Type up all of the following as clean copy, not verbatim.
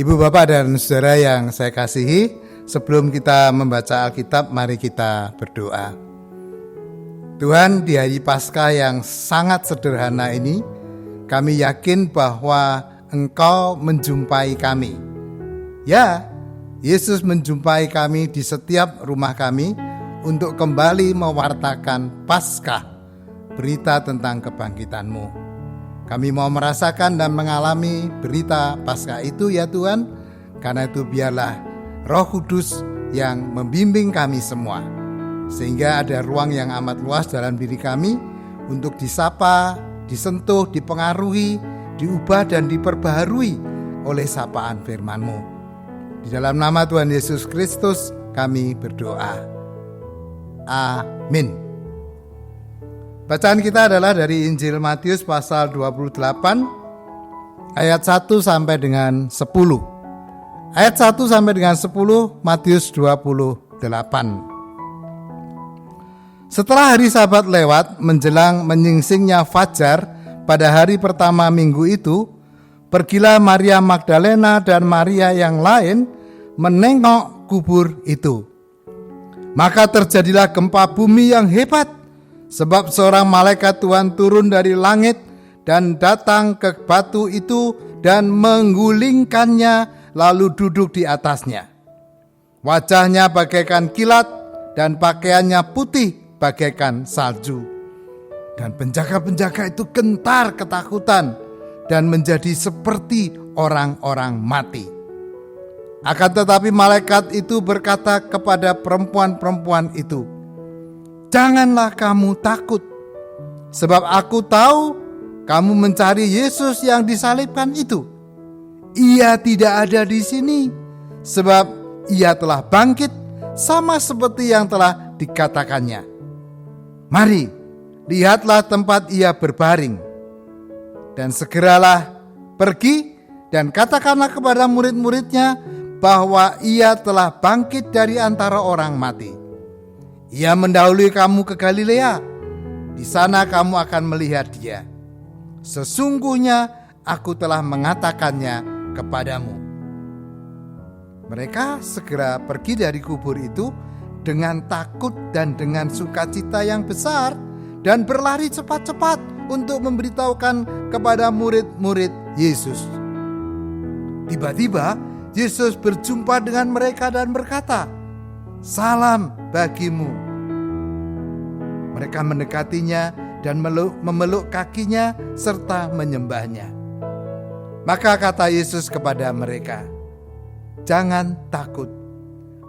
Ibu, Bapak, dan saudara yang saya kasihi, sebelum kita membaca Alkitab, mari kita berdoa. Tuhan, di hari Paskah yang sangat sederhana ini, kami yakin bahwa Engkau menjumpai kami. Ya, Yesus menjumpai kami di setiap rumah kami untuk kembali mewartakan Paskah, berita tentang kebangkitan-Mu. Kami mau merasakan dan mengalami berita Paskah itu ya Tuhan. Karena itu biarlah Roh Kudus yang membimbing kami semua, sehingga ada ruang yang amat luas dalam diri kami untuk disapa, disentuh, dipengaruhi, diubah dan diperbaharui oleh sapaan firman-Mu. Di dalam nama Tuhan Yesus Kristus kami berdoa. Amin. Bacaan kita adalah dari Injil Matius pasal 28 ayat 1 sampai dengan 10. Ayat 1 sampai dengan 10 Matius 28. Setelah hari Sabat lewat menjelang menyingsingnya fajar pada hari pertama minggu itu, pergilah Maria Magdalena dan Maria yang lain menengok kubur itu. Maka terjadilah gempa bumi yang hebat, sebab seorang malaikat Tuhan turun dari langit dan datang ke batu itu dan menggulingkannya lalu duduk di atasnya. Wajahnya bagaikan kilat dan pakaiannya putih bagaikan salju. Dan penjaga-penjaga itu gentar ketakutan dan menjadi seperti orang-orang mati. Akan tetapi malaikat itu berkata kepada perempuan-perempuan itu, "Janganlah kamu takut, sebab aku tahu kamu mencari Yesus yang disalibkan itu. Ia tidak ada di sini, sebab ia telah bangkit sama seperti yang telah dikatakannya. Mari, lihatlah tempat ia berbaring. Dan segeralah pergi dan katakanlah kepada murid-muridnya bahwa ia telah bangkit dari antara orang mati. Ia mendahului kamu ke Galilea. Di sana kamu akan melihat dia. Sesungguhnya aku telah mengatakannya kepadamu." Mereka segera pergi dari kubur itu dengan takut dan dengan sukacita yang besar dan berlari cepat-cepat untuk memberitahukan kepada murid-murid Yesus. Tiba-tiba Yesus berjumpa dengan mereka dan berkata, "Salam bagimu." Mereka mendekatinya dan memeluk kakinya serta menyembahnya. Maka kata Yesus kepada mereka, "Jangan takut.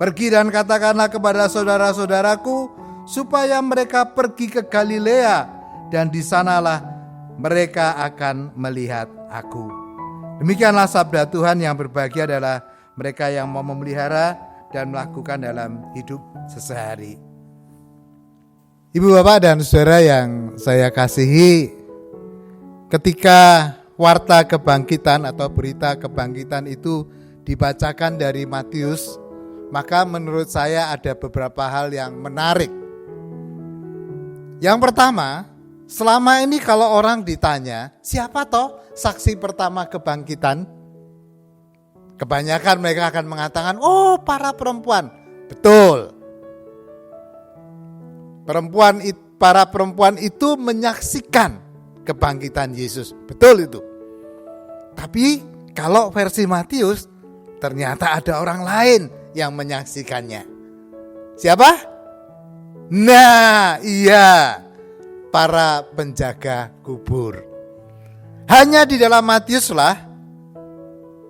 Pergi dan katakanlah kepada saudara-saudaraku supaya mereka pergi ke Galilea dan di sanalah mereka akan melihat aku." Demikianlah sabda Tuhan. Yang berbahagia adalah mereka yang mau memelihara dan melakukan dalam hidup sehari-hari. Ibu, Bapak, dan saudara yang saya kasihi, ketika warta kebangkitan atau berita kebangkitan itu dibacakan dari Matius, maka menurut saya ada beberapa hal yang menarik. Yang pertama, selama ini kalau orang ditanya, siapa toh saksi pertama kebangkitan? Kebanyakan mereka akan mengatakan, "Oh, para perempuan." Betul. Para perempuan itu menyaksikan kebangkitan Yesus. Betul itu. Tapi kalau versi Matius, ternyata ada orang lain yang menyaksikannya. Siapa? Nah, iya, para penjaga kubur. Hanya di dalam Matiuslah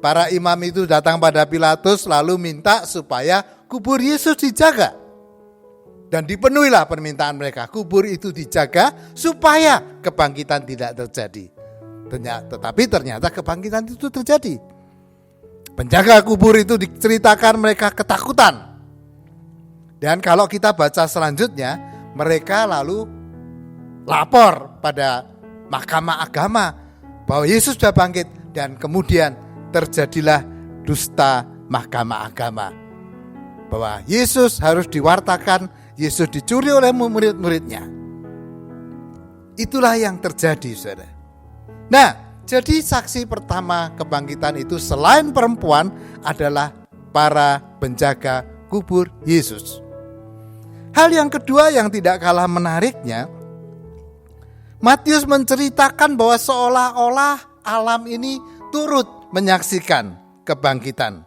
para imam itu datang pada Pilatus lalu minta supaya kubur Yesus dijaga. Dan dipenuhilah permintaan mereka. Kubur itu dijaga supaya kebangkitan tidak terjadi. Tetapi ternyata kebangkitan itu terjadi. Penjaga kubur itu diceritakan mereka ketakutan. Dan kalau kita baca selanjutnya, mereka lalu lapor pada mahkamah agama bahwa Yesus sudah bangkit. Dan kemudian terjadilah dusta mahkamah agama, bahwa Yesus harus diwartakan, Yesus dicuri oleh murid-muridnya. Itulah yang terjadi, saudara. Nah, Jadi saksi pertama kebangkitan itu selain perempuan adalah para penjaga kubur Yesus. Hal yang kedua yang tidak kalah menariknya, Matius menceritakan bahwa seolah-olah alam ini turut menyaksikan kebangkitan.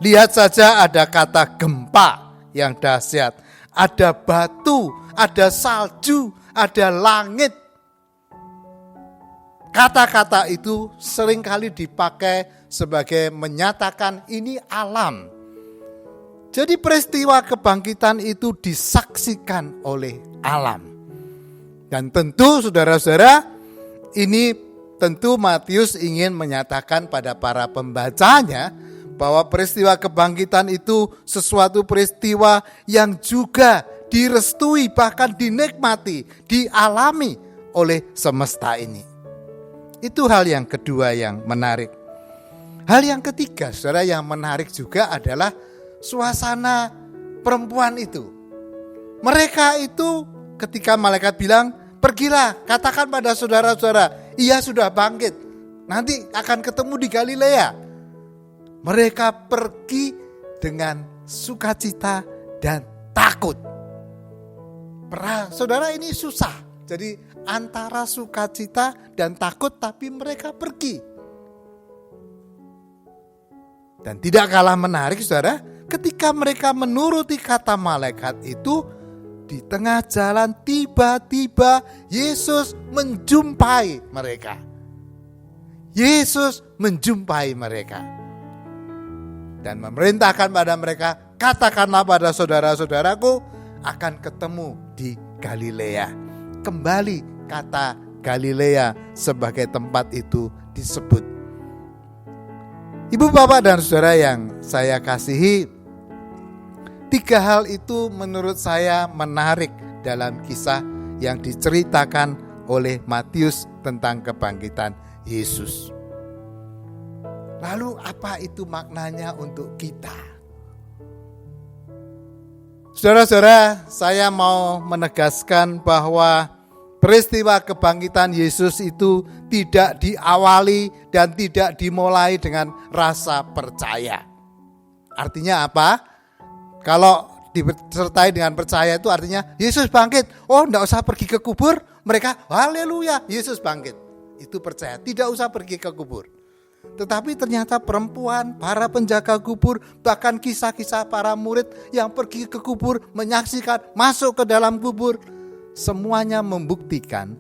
Lihat saja ada kata gempa yang dahsyat, ada batu, ada salju, ada langit. Kata-kata itu seringkali dipakai sebagai menyatakan ini alam. Jadi peristiwa kebangkitan itu disaksikan oleh alam. Dan tentu saudara-saudara, ini tentu Matius ingin menyatakan pada para pembacanya bahwa peristiwa kebangkitan itu sesuatu peristiwa yang juga direstui, bahkan dinikmati, dialami oleh semesta ini. Itu hal yang kedua yang menarik. Hal yang ketiga, saudara, yang menarik juga adalah suasana perempuan itu. Mereka itu ketika malaikat bilang, pergilah, katakan pada saudara-saudara, ia sudah bangkit, nanti akan ketemu di Galilea. Mereka pergi dengan sukacita dan takut. Saudara, ini susah. Jadi antara sukacita dan takut, tapi mereka pergi. Dan tidak kalah menarik, saudara, ketika mereka menuruti kata malaikat itu, di tengah jalan tiba-tiba Yesus menjumpai mereka. Yesus menjumpai mereka. Dan memerintahkan pada mereka, katakanlah pada saudara-saudaraku akan ketemu di Galilea. Kembali kata Galilea sebagai tempat itu disebut. Ibu, bapak, dan saudara yang saya kasihi, tiga hal itu menurut saya menarik dalam kisah yang diceritakan oleh Matius tentang kebangkitan Yesus. Lalu apa itu maknanya untuk kita? Saudara-saudara, saya mau menegaskan bahwa peristiwa kebangkitan Yesus itu tidak diawali dan tidak dimulai dengan rasa percaya. Artinya apa? Kalau disertai dengan percaya itu artinya Yesus bangkit. Oh, enggak usah pergi ke kubur. Mereka, haleluya, Yesus bangkit. Itu percaya, tidak usah pergi ke kubur. Tetapi ternyata perempuan, para penjaga kubur, bahkan kisah-kisah para murid yang pergi ke kubur, menyaksikan, masuk ke dalam kubur, semuanya membuktikan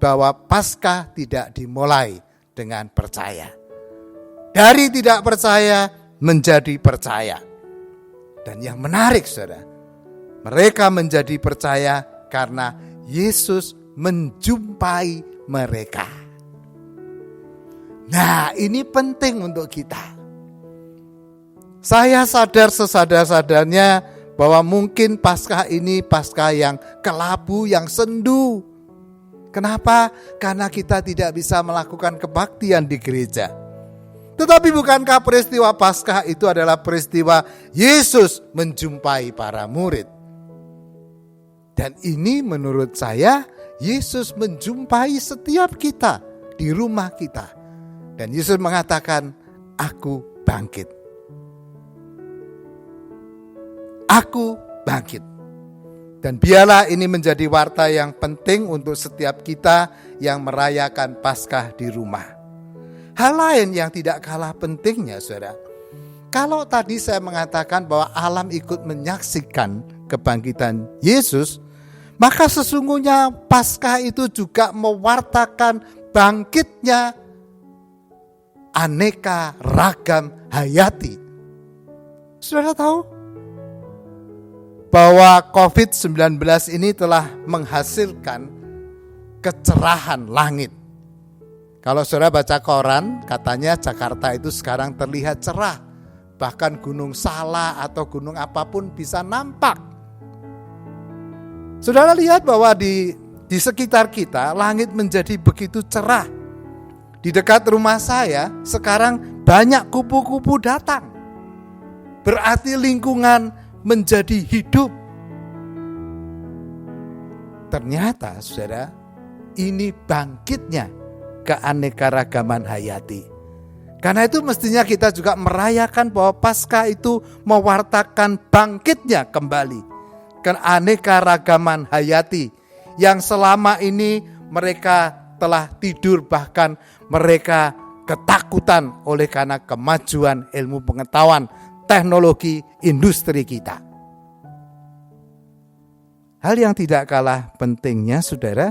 bahwa Paskah tidak dimulai dengan percaya. Dari tidak percaya menjadi percaya. Dan yang menarik, saudara, mereka menjadi percaya karena Yesus menjumpai mereka. Nah, ini penting untuk kita. Saya sadar sesadar-sadarnya bahwa mungkin Paskah ini Paskah yang kelabu, yang sendu. Kenapa? Karena kita tidak bisa melakukan kebaktian di gereja. Tetapi bukankah peristiwa Paskah itu adalah peristiwa Yesus menjumpai para murid? Dan ini menurut saya, Yesus menjumpai setiap kita di rumah kita. Dan Yesus mengatakan, aku bangkit. Aku bangkit. Dan biarlah ini menjadi warta yang penting untuk setiap kita yang merayakan Paskah di rumah. Hal lain yang tidak kalah pentingnya, saudara. Kalau tadi saya mengatakan bahwa alam ikut menyaksikan kebangkitan Yesus, maka sesungguhnya Paskah itu juga mewartakan bangkitnya aneka ragam hayati. Saudara tahu bahwa COVID-19 ini telah menghasilkan kecerahan langit. Kalau saudara baca koran, katanya Jakarta itu sekarang terlihat cerah. Bahkan Gunung Salak atau gunung apapun bisa nampak. Saudara lihat bahwa di sekitar kita langit menjadi begitu cerah. Di dekat rumah saya sekarang banyak kupu-kupu datang. Berarti lingkungan menjadi hidup. Ternyata saudara, ini bangkitnya keanekaragaman hayati. Karena itu mestinya kita juga merayakan bahwa Paskah itu mewartakan bangkitnya kembali keanekaragaman hayati yang selama ini mereka telah tidur, bahkan mereka ketakutan oleh karena kemajuan ilmu pengetahuan, teknologi, industri kita. Hal yang tidak kalah pentingnya, saudara,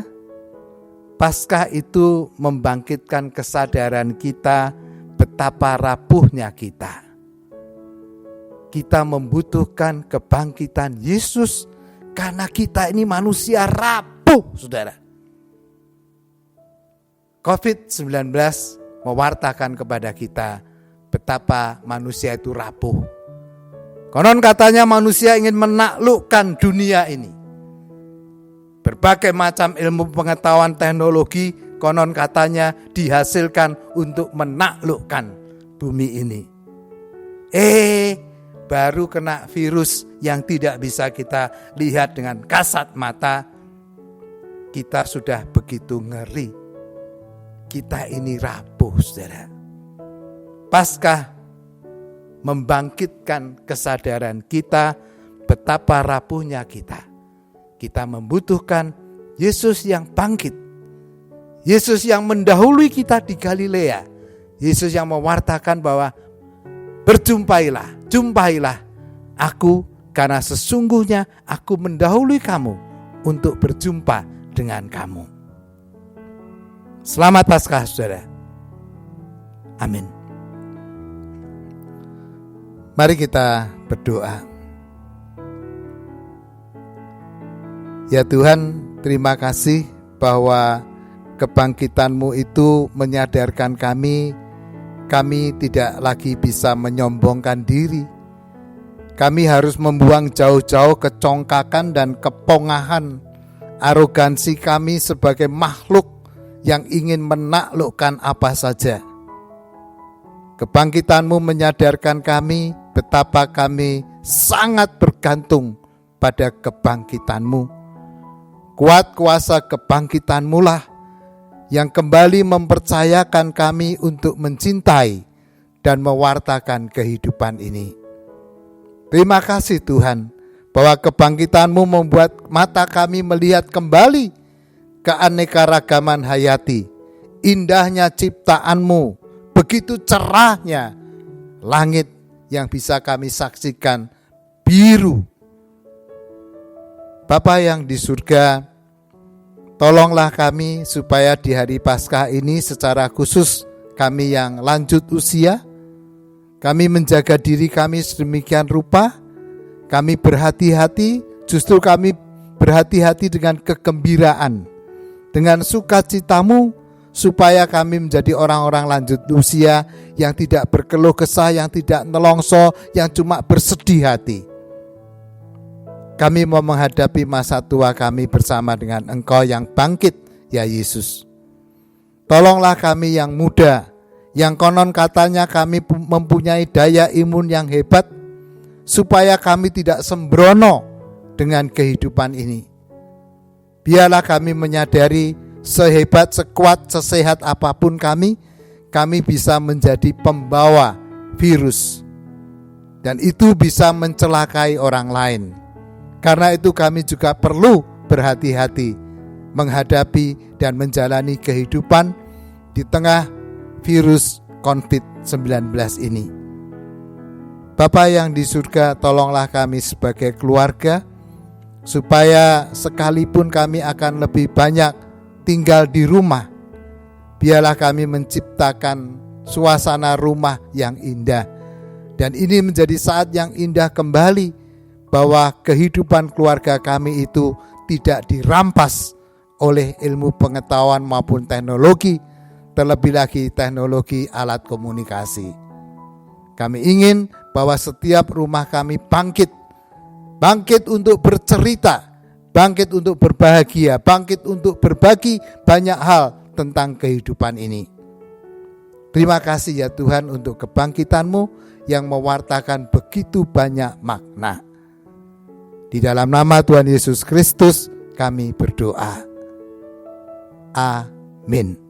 Paskah itu membangkitkan kesadaran kita betapa rapuhnya kita. Kita membutuhkan kebangkitan Yesus karena kita ini manusia rapuh, saudara. COVID-19 mewartakan kepada kita betapa manusia itu rapuh. Konon katanya manusia ingin menaklukkan dunia ini. Berbagai macam ilmu pengetahuan teknologi konon katanya dihasilkan untuk menaklukkan bumi ini. Baru kena virus yang tidak bisa kita lihat dengan kasat mata, kita sudah begitu ngeri. Kita ini rapuh, saudara. Paskah membangkitkan kesadaran kita betapa rapuhnya kita. Kita membutuhkan Yesus yang bangkit. Yesus yang mendahului kita di Galilea. Yesus yang mewartakan bahwa jumpailah aku, karena sesungguhnya aku mendahului kamu untuk berjumpa dengan kamu. Selamat Paskah, saudara. Amin. Mari kita berdoa. Ya Tuhan, terima kasih bahwa kebangkitan-Mu itu menyadarkan kami tidak lagi bisa menyombongkan diri. Kami harus membuang jauh-jauh kecongkakan dan kepongahan, arogansi kami sebagai makhluk yang ingin menaklukkan apa saja. Kebangkitan-Mu menyadarkan kami betapa kami sangat bergantung pada kebangkitan-Mu. Kuat kuasa kebangkitan-Mu lah yang kembali mempercayakan kami untuk mencintai dan mewartakan kehidupan ini. Terima kasih Tuhan, bahwa kebangkitan-Mu membuat mata kami melihat kembali keanekaragaman hayati, indahnya ciptaan-Mu, begitu cerahnya langit yang bisa kami saksikan biru. Bapa yang di surga, tolonglah kami supaya di hari Paskah ini secara khusus kami yang lanjut usia, kami menjaga diri kami sedemikian rupa, kami berhati-hati, justru kami berhati-hati dengan kegembiraan, dengan sukacita-Mu, supaya kami menjadi orang-orang lanjut usia yang tidak berkeluh kesah, yang tidak nelongso, yang cuma bersedih hati. Kami mau menghadapi masa tua kami bersama dengan Engkau yang bangkit, ya Yesus. Tolonglah kami yang muda, yang konon katanya kami mempunyai daya imun yang hebat, supaya kami tidak sembrono dengan kehidupan ini. Biarlah kami menyadari sehebat, sekuat, sesehat apapun kami bisa menjadi pembawa virus. Dan itu bisa mencelakai orang lain. Karena itu kami juga perlu berhati-hati menghadapi dan menjalani kehidupan di tengah virus COVID-19 ini. Bapa yang di surga, tolonglah kami sebagai keluarga, supaya sekalipun kami akan lebih banyak tinggal di rumah, biarlah kami menciptakan suasana rumah yang indah. Dan ini menjadi saat yang indah kembali, bahwa kehidupan keluarga kami itu tidak dirampas oleh ilmu pengetahuan maupun teknologi, terlebih lagi teknologi alat komunikasi. Kami ingin bahwa setiap rumah kami bangkit untuk bercerita, bangkit untuk berbahagia, bangkit untuk berbagi banyak hal tentang kehidupan ini. Terima kasih ya Tuhan untuk kebangkitan-Mu yang mewartakan begitu banyak makna. Di dalam nama Tuhan Yesus Kristus kami berdoa. Amin.